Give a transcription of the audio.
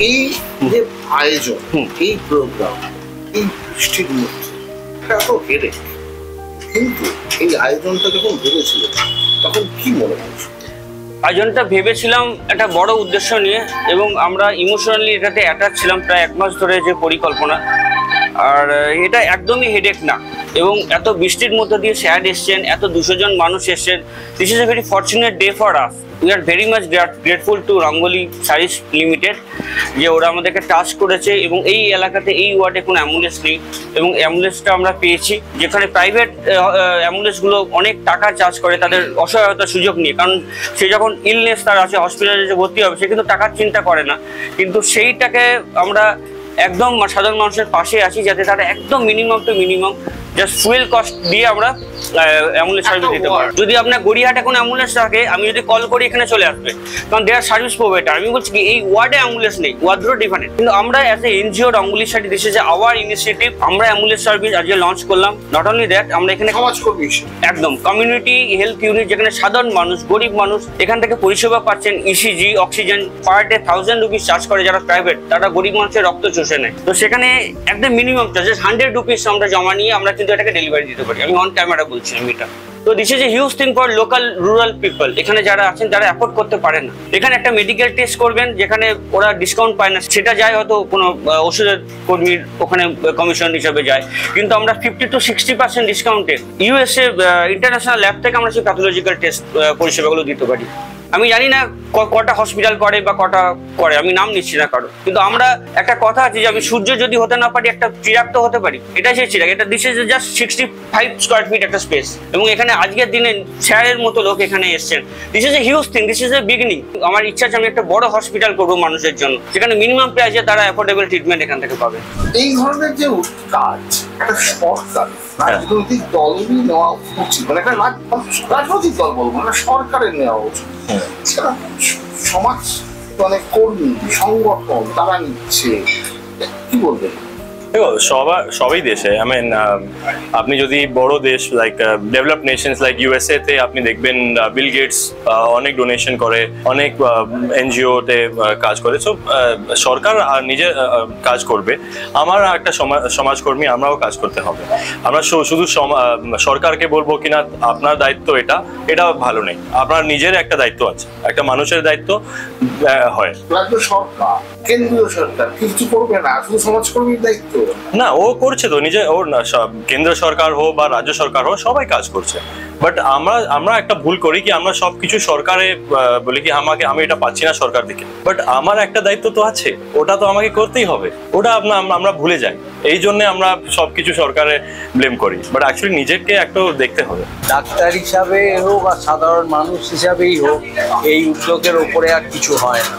এই যে আয়োজন, এই প্রোগ্রাম, এই বৃষ্টির মধ্যে এত হেরে, কিন্তু এই আয়োজনটা যখন ভেবেছিল তখন কি মনে হচ্ছে? আয়োজনটা ভেবেছিলাম একটা বড় উদ্দেশ্য নিয়ে, এবং আমরা ইমোশনালি এটাতে অ্যাটাচ ছিলাম প্রায় 1 মাস ধরে যে পরিকল্পনা। আর এটা একদমই হেডেক না, এবং এত বৃষ্টির মধ্যে দিয়ে স্যাড এসছেন, এত 200 জন মানুষ এসছেন। This is a very fortunate day for us. We are very much grateful to rangoli saris limited যে ওরা আমাদেরকে টাস্ক করেছে, এবং এই এলাকাতে এই ওয়ার্ডে কোনো অ্যাম্বুলেন্স নেই, এবং অ্যাম্বুলেন্সটা আমরা পেয়েছি। যেখানে প্রাইভেট অ্যাম্বুলেন্সগুলো অনেক টাকা চার্জ করে তাদের অসহায়তার সুযোগ নিয়ে, কারণ সে যখন ইলনেস তার আছে, হসপিটালে যে ভর্তি হবে, সে কিন্তু টাকার চিন্তা করে না। কিন্তু সেইটাকে আমরা একদম সাধারণ মানুষের পাশে আছি, যাতে তারা একদম minimum to minimum just fuel cost দিয়ে আমরা অ্যাম্বুলেন্স সার্ভিস দিতে পারি। যদি আপনার গড়িয়াহাটে কোনো অ্যাম্বুলেন্স থাকে, আমি যদি কল করি এখানে চলে আসবে, কারণ দেয়ার সার্ভিস প্রোভাইডার। আমি বলছি কি এই ওয়ার্ডে অ্যাম্বুলেন্স নেই, ওয়ার্ডগুলো ডিফারেন্ট, কিন্তু আমরা as a NGO rangoli sari, this is our initiative, আমরা অ্যাম্বুলেন্স সার্ভিস আজকে লঞ্চ করলাম। নট অনলি দ্যাট, আমরা এখানে সমাজকর্মী একদম কমিউনিটি হেলথ ইউনিট, যেখানে সাধারণ মানুষ, গরিব মানুষ এখান থেকে পরিষেবা পাচ্ছেন। ECG, oxygen per day 1000 rupees charge করে যারা প্রাইভেট, তারা গরিব মানুষের রক্ত চষে নেয়। তো সেখানে একদম মিনিমাম চার্জেস 100 রুপিস আমরা জমা নিয়ে আমরা কিন্তু এটাকে ডেলিভারি দিতে পারি। আমি অন ক্যামেরা বলছি আমি এটা। তো this is a huge thing for local rural people. এখানে যারা আছেন যারা অ্যাফোর্ড করতে পারেন না, এখানে একটা মেডিকেল টেস্ট করবেন যেখানে ওরা ডিসকাউন্ট পায় না, সেটা যায় হয়তো কোনো ওষুধের কর্মীর ওখানে কমিশন হিসাবে যায়, কিন্তু আমরা 50 to 60% ডিসকাউন্টে ইউএসএ ইন্টারন্যাশনাল ল্যাব থেকে আমরা সেই প্যাথোলজিক্যাল টেস্ট পরিষেবাগুলো দিতে পারি। আমি জানি না কটা হসপিটাল করে বা কটা করে, আমি নাম নিচ্ছি না কারো, কিন্তু আমরা একটা কথা আছে যে আমি সূর্য যদি হতে না পারি, একটা চিরাগ তো হতে পারি। এটাই সেই চিরাগ। এটা this is just 65 square feet একটা স্পেস, এবং এখানে আজকের দিনে স্যারের মতো লোক এখানে এসছেন। This is a huge thing, this is a beginning. আমার ইচ্ছা আছে আমি একটা বড় হসপিটাল করবো মানুষের জন্য, যেখানে মিনিমাম প্রাইসে তারা অ্যাফোর্ডেবল ট্রিটমেন্ট এখান থেকে পাবে। এই ধরনের যে কাজ একটা সরকার, রাজনৈতিক দলই নেওয়া উচিত, মানে একটা রাজনৈতিক দল বলবো না, সরকারের নেওয়া উচিত। সমাজ মানে কর্মী সংগঠন তারা নিচ্ছে, কি বলবেন? দেখো সবই দেশে, আই মিন আপনি যদি বড় দেশ like develop Nations like USA তে আপনি দেখবেন বিল গেটস অনেক ডোনেশন করে, অনেক এনজিও তে কাজ করে। সো সরকার নিজে কাজ করবে, আমার একটা সমাজকর্মী আমরাও কাজ করতে হবে। আমরা শুধু সরকারকে বলবো কিনা আপনার দায়িত্ব এটা ভালো নেই, আপনার নিজের একটা দায়িত্ব আছে, একটা মানুষের দায়িত্ব হয়। রাজ্য সরকার, কেন্দ্রীয় সরকার কিছু করবে না, শুধু সমাজকর্মীর দায়িত্ব না, ও করছে তো নিজে, ওর না কেন্দ্র সরকার হোক বা রাজ্য সরকার হোক সবাই কাজ করছে। বাট আমরা একটা ভুল করি কি, আমরা সবকিছু সরকারে বলি কি আমি এটা পাচ্ছি না সরকার থেকে, বাট আমার একটা দায়িত্ব তো আছে, ওটা তো আমাকে করতেই হবে, ওটা আমরা ভুলে যাই। এই জন্য আমরা সবকিছু সরকারে ব্লেম করি, বাট অ্যাকচুয়ালি নিজেকে একটু দেখতে হবে। ডাক্তার হিসাবে হোক আর সাধারণ মানুষ হিসাবেই হোক, এই উদ্যোগের ওপরে আর কিছু হয় না।